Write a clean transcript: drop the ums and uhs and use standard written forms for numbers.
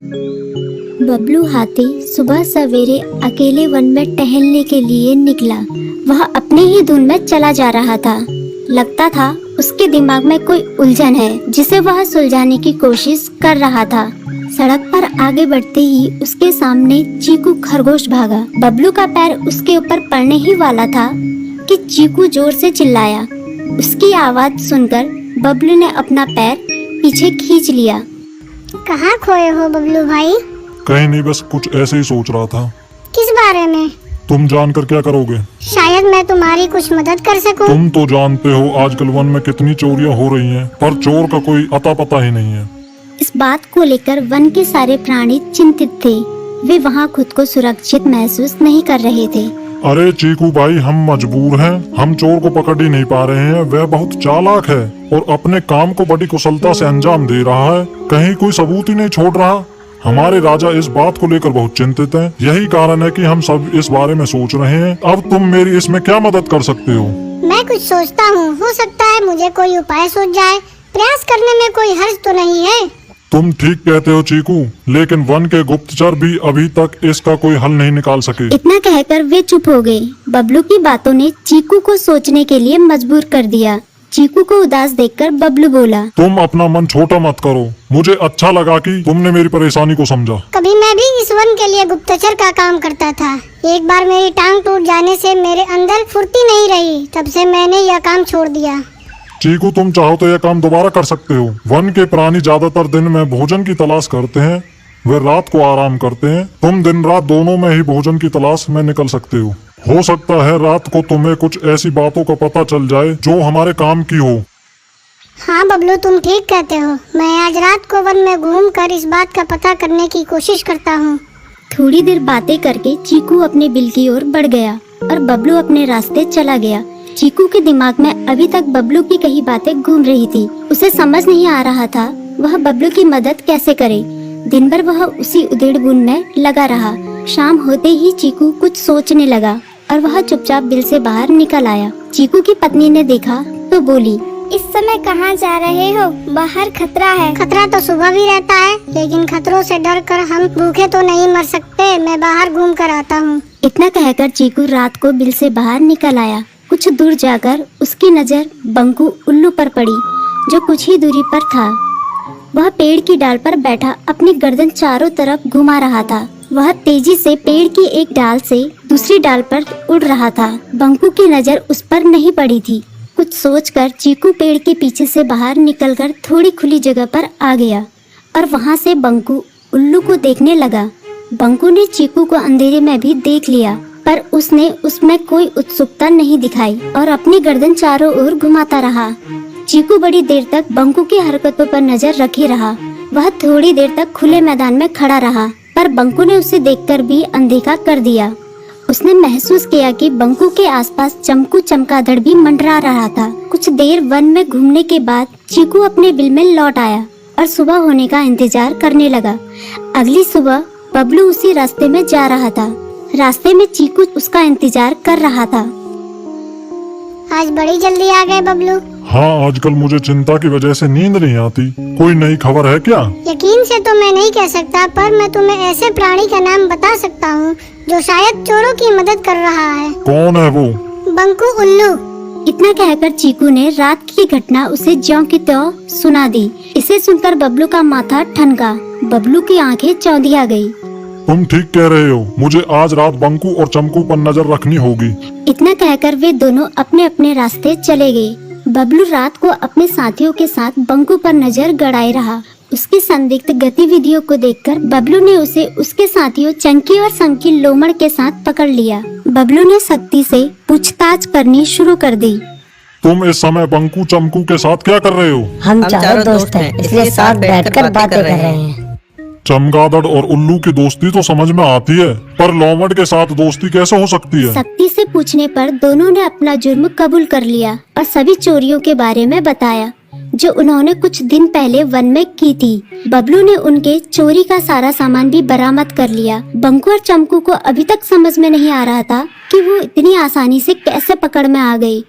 बबलू हाथी सुबह सवेरे अकेले वन में टहलने के लिए निकला। वह अपने ही धुन में चला जा रहा था। लगता था उसके दिमाग में कोई उलझन है जिसे वह सुलझाने की कोशिश कर रहा था। सड़क पर आगे बढ़ते ही उसके सामने चीकू खरगोश भागा। बबलू का पैर उसके ऊपर पड़ने ही वाला था कि चीकू जोर से चिल्लाया। उसकी आवाज सुनकर बबलू ने अपना पैर पीछे खींच लिया। कहाँ खोए हो बबलू भाई? कहीं नहीं, बस कुछ ऐसे ही सोच रहा था। किस बारे में? तुम जानकर क्या करोगे? शायद मैं तुम्हारी कुछ मदद कर सकूं। तुम तो जानते हो आजकल वन में कितनी चोरियां हो रही हैं, पर चोर का कोई अता पता ही नहीं है। इस बात को लेकर वन के सारे प्राणी चिंतित थे। वे वहाँ खुद को सुरक्षित महसूस नहीं कर रहे थे। अरे चीकू भाई, हम मजबूर हैं। हम चोर को पकड़ ही नहीं पा रहे हैं। वह बहुत चालाक है और अपने काम को बड़ी कुशलता से अंजाम दे रहा है। कहीं कोई सबूत ही नहीं छोड़ रहा। हमारे राजा इस बात को लेकर बहुत चिंतित हैं। यही कारण है कि हम सब इस बारे में सोच रहे हैं। अब तुम मेरी इसमें क्या मदद कर सकते हो? मैं कुछ सोचता हूँ, हो सकता है मुझे कोई उपाय सूझ जाए। प्रयास करने में कोई हर्ज तो नहीं है। तुम ठीक कहते हो चीकू, लेकिन वन के गुप्तचर भी अभी तक इसका कोई हल नहीं निकाल सके। इतना कहकर वे चुप हो गए। बबलू की बातों ने चीकू को सोचने के लिए मजबूर कर दिया। चीकू को उदास देखकर बबलू बोला, तुम अपना मन छोटा मत करो। मुझे अच्छा लगा कि तुमने मेरी परेशानी को समझा। कभी मैं भी इस वन के लिए गुप्तचर का काम करता था। एक बार मेरी टांग टूट जाने से मेरे अंदर फुर्ती नहीं रही। तब से मैंने यह काम छोड़ दिया। चीकू, तुम चाहो तो यह काम दोबारा कर सकते हो। वन के प्राणी ज्यादातर दिन में भोजन की तलाश करते हैं, वे रात को आराम करते हैं। तुम दिन रात दोनों में ही भोजन की तलाश में निकल सकते हो। हो सकता है रात को तुम्हें कुछ ऐसी बातों का पता चल जाए जो हमारे काम की हो। हाँ बबलू, तुम ठीक कहते हो। मैं आज रात को वन में घूमकर इस बात का पता करने की कोशिश करता हूँ। थोड़ी देर बातें करके चीकू अपने बिल की ओर बढ़ गया और बबलू अपने रास्ते चला गया। चीकू के दिमाग में अभी तक बबलू की कही बातें घूम रही थी। उसे समझ नहीं आ रहा था वह बबलू की मदद कैसे करे। दिन भर वह उसी उधेड़-बुन में लगा रहा। शाम होते ही चीकू कुछ सोचने लगा और वह चुपचाप बिल से बाहर निकल आया। चीकू की पत्नी ने देखा तो बोली, इस समय कहाँ जा रहे हो? बाहर खतरा है। खतरा तो सुबह भी रहता है, लेकिन खतरों से डरकर हम भूखे तो नहीं मर सकते। मैं बाहर घूम कर आता हूँ। इतना कहकर चीकू रात को बिल से बाहर निकल आया। कुछ दूर जाकर उसकी नजर बंकू उल्लू पर पड़ी, जो कुछ ही दूरी पर था। वह पेड़ की डाल पर बैठा अपनी गर्दन चारों तरफ घुमा रहा था। वह तेजी से पेड़ की एक डाल से दूसरी डाल पर उड़ रहा था। बंकू की नजर उस पर नहीं पड़ी थी। कुछ सोचकर चीकू पेड़ के पीछे से बाहर निकलकर थोड़ी खुली जगह पर आ गया और वहां से बंकू उल्लू को देखने लगा। बंकू ने चीकू को अंधेरे में भी देख लिया, पर उसने उसमें कोई उत्सुकता नहीं दिखाई और अपनी गर्दन चारों ओर घुमाता रहा। चीकू बड़ी देर तक बंकू की हरकतों पर नजर रखे रहा। वह थोड़ी देर तक खुले मैदान में खड़ा रहा, पर बंकू ने उसे देखकर भी अनदेखा कर दिया। उसने महसूस किया कि बंकू के आसपास चमकू चमगादड़ भी मंडरा रहा था। कुछ देर वन में घूमने के बाद चीकू अपने बिल में लौट आया और सुबह होने का इंतजार करने लगा। अगली सुबह बबलू उसी रास्ते में जा रहा था। रास्ते में चीकू उसका इंतजार कर रहा था। आज बड़ी जल्दी आ गए बबलू। हाँ, आजकल मुझे चिंता की वजह से नींद नहीं आती। कोई नई खबर है क्या? यकीन से तो मैं नहीं कह सकता, पर मैं तुम्हें ऐसे प्राणी का नाम बता सकता हूँ जो शायद चोरों की मदद कर रहा है। कौन है वो? बंकू उल्लू। इतना कहकर चीकू ने रात की घटना उसे ज्यों की त्यों सुना दी। इसे सुनकर बबलू का माथा ठनका। बबलू की आंखें चौंधिया गई। तुम ठीक कह रहे हो। मुझे आज रात बंकू और चमकू पर नजर रखनी होगी। इतना कहकर वे दोनों अपने अपने रास्ते चले गए। बबलू रात को अपने साथियों के साथ बंकू पर नजर गड़ाए रहा। उसकी संदिग्ध गतिविधियों को देखकर बबलू ने उसे उसके साथियों चंकी और संकी लोमड़ के साथ पकड़ लिया। बबलू ने सख्ती से पूछताछ करनी शुरू कर दी। तुम इस समय बंकू चमकू के साथ क्या कर रहे हो? हम चारों दोस्त हैं, इसलिए साथ बैठकर बातें कर रहे हैं। चमगादड़ और उल्लू की दोस्ती तो समझ में आती है, पर लोमड़ के साथ दोस्ती कैसे हो सकती है? सख्ती से पूछने पर दोनों ने अपना जुर्म कबूल कर लिया और सभी चोरियों के बारे में बताया जो उन्होंने कुछ दिन पहले वन में की थी। बबलू ने उनके चोरी का सारा सामान भी बरामद कर लिया। बंकू और चमकू को अभी तक समझ में नहीं आ रहा था कि वो इतनी आसानी से कैसे पकड़ में आ गए।